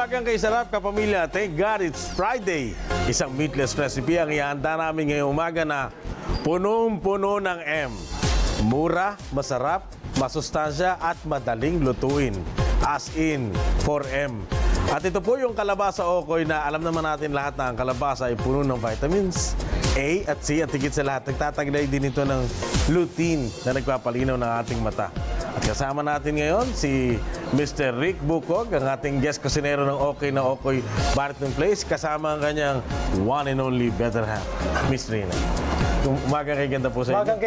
Umagang kay sarap kapamilya, thank God it's Friday. Isang meatless recipe ang ihanda namin ngayong umaga na punong-puno ng M. Mura, masarap, masustansya at madaling lutuin. As in, 4M. At ito po yung kalabasa okoy na alam naman natin lahat na ang kalabasa ay puno ng vitamins A at C at higit sa lahat, nagtataglay din ito ng lutein na nagpapalinaw ng ating mata. At kasama natin ngayon si Mr. Rick Bucog, ang ating guest kusinero ng Okay na Okoy Barton Place, kasama ang kanyang one and only better half, Miss Rina. Umagang kay ganda po sa inyo. Umagang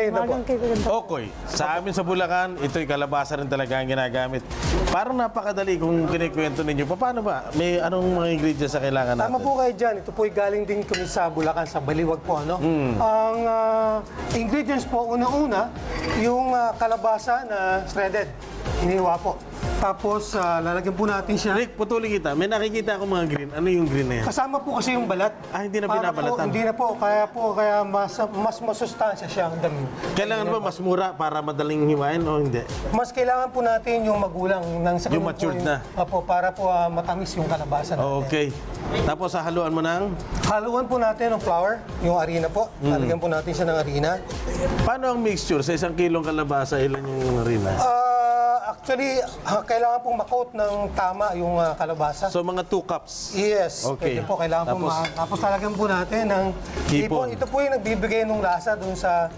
kay ganda po. Okoy, sa amin sa Bulacan, ito'y kalabasa rin talaga ang ginagamit. Parang napakadali kung kinikwento ninyo. Paano ba? May anong mga ingredients na kailangan natin? Tama po kayo dyan. Ito po'y galing din kami sa Bulacan, sa Baliwag po. Ano? Ang ingredients po, una-una, yung kalabasa na shredded. Iniwa po. Tapos, lalagyan po natin siya. Rick, putulin kita. May nakikita akong mga green. Ano yung green na yan? Kasama po kasi yung balat. Ah, hindi na Para binabalatan. Po, hindi na po. Kaya mas masustansya siya ang dami. Kailangan ba mas mura para madaling hiwain o hindi? Mas kailangan po natin yung magulang ng sa Yung ganun po matured na. Opo, para po matamis yung kalabasa natin. Okay. Tapos haluan mo ng... Haluan po natin ng flour, yung harina po. Lalagyan po natin siya ng harina. Paano ang mixture? Sa 1 kilong kalabasa, ilan yung harina? Actually, kailangan pong makot ng tama yung kalabasa. So mga 2 cups. Yes, Okay. pwede po. Kailangan tapos lalagyan po natin ng Hipon. Ito po yung nagbibigay ng lasa dun sa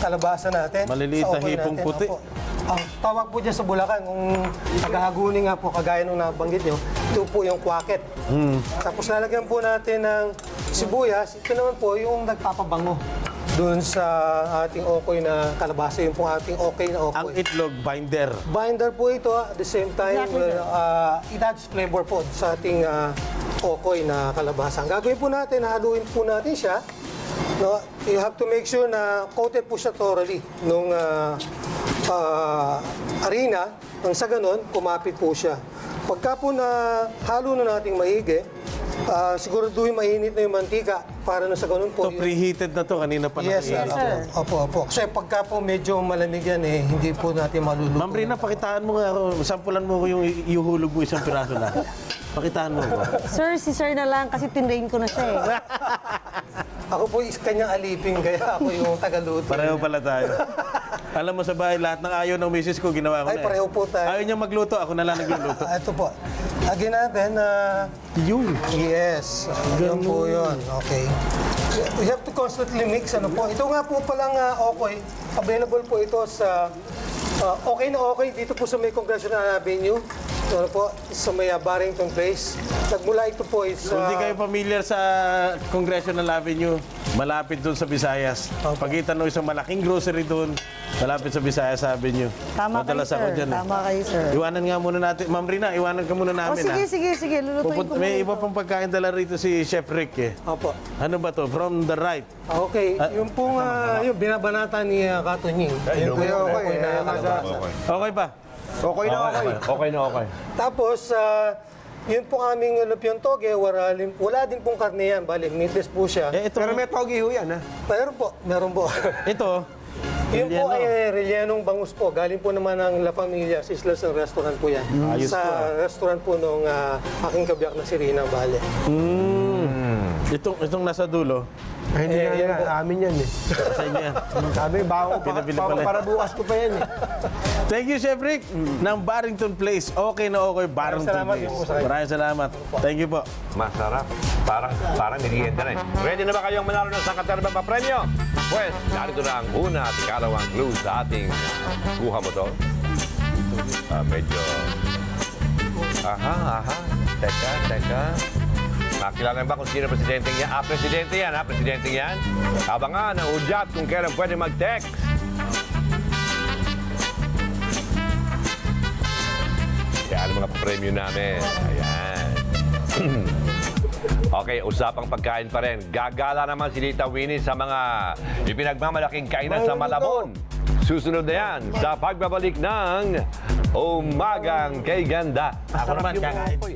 kalabasa natin. Maliliit sa na okoy hipong natin. puti. Opo. Ang tawag po dyan sa Bulacan, kung tagahaguni nga po, kagaya nung nabanggit nyo, ito po yung kwaket. Tapos lalagyan po natin ng sibuyas. Ito naman po yung nagpapabango doon sa ating okoy na kalabasa, yung pong ating okay na Ang okoy. itlog binder. Binder po ito, at the same time, it adds flavor po sa ating okoy na kalabasa. Ang gagawin po natin, haluin po natin siya. No, you have to make sure na coated po siya thoroughly nung harina. Nang sa ganun, kumapit po siya. Pagka po na halo na nating maigi, siguraduhin mainit na yung mantika para na sa ganun po. Ito preheated na to. Kanina pa Yes, sir. nakainit. Opo. Kasi pagka po medyo malamig yan, hindi po natin maluluto. Ma'am Rina, pakitaan mo nga ako. Sampulan mo ko yung iuhulog mo isang piraso na. Pakitaan mo ko. Sir, si sir na lang kasi tinrain ko na siya eh. Ako po is kanyang alipin, kaya ako yung tagaluto. Pareho pala tayo. Alam mo sa bahay, lahat ng ayaw ng misis ko, ginawa ko Ay, na eh. pareho po tayo. Ayaw niya magluto, ako na lang nagluluto. Ito po. Lagyan natin na... Yun. yes. Yan po yun. Okay. We have to constantly mix. Ano po. Ito nga po palang okoy. Available po ito sa... okay na okay dito po sa may Congressional Avenue. Ano po, sa may Barrington Place. Nagmula ito po is... Kung di kayo familiar sa Congressional Avenue, malapit doon sa Visayas. Pagitan ng isang malaking grocery doon, malapit sa Visayas Avenue. Tama kayo, Madalas ako sir. dyan. Tama kayo, sir. Iwanan nga muna natin. Ma'am Rina, iwanan ka muna Oh, namin. sige. Lulutuin ko May muna iba ito. pang pagkain dala rito si Chef Rick eh. Opo. Ano ba to? From the right. Okay. Yung pong yung binabanata ni Katunying. Yun po yung okoy na kalabasa. Okay pa? Okay na okay. Okay na okay. Tapos, yun po aming lumpiang toge, wala din pong karne yan, bali, meatless po siya. Eh, ito. Pero may togi ho yan, ha? Meron po. Ito. Yun po Relleno. ay rellenong bangus po. Galing po naman ng La Familia, Sislas ng restaurant po yan. Ayos Sa po, restaurant po nung aking kabiyak na si Rina Bale. Itong nasa dulo. Ay, hindi yan yan, po. amin yan eh. Sa inyo yan. Sabi, bago Pinabili pala. para bukas ko pa yan eh. Thank you, Chef Rick, ng Barrington Place. Okay na okay, Barrington salamat Place. din po sa kayo. Maraming salamat. Thank you po. Masarap. Parang merienda na eh. Ready na ba kayong manalo ng sangkaterbang papremyo? Pues, narito na ang una at ikalawang clue sa ating kuha mo to. Medyo... Aha. Teka. Makilala ba kung sino presidente yan? Presidente yan, presidente yan. Abangan ang udyat kung kailan pwede mag-text. Yan ang mga premyo namin. Ayan. Okay, usapang pagkain pa rin. Gagala naman si Tita Winnie sa mga ipinagmamalaking kainan sa Malabon. Susunod na yan sa pagbabalik ng Umagang Kay Ganda. Ako naman, Sarap yung kakain. okoy,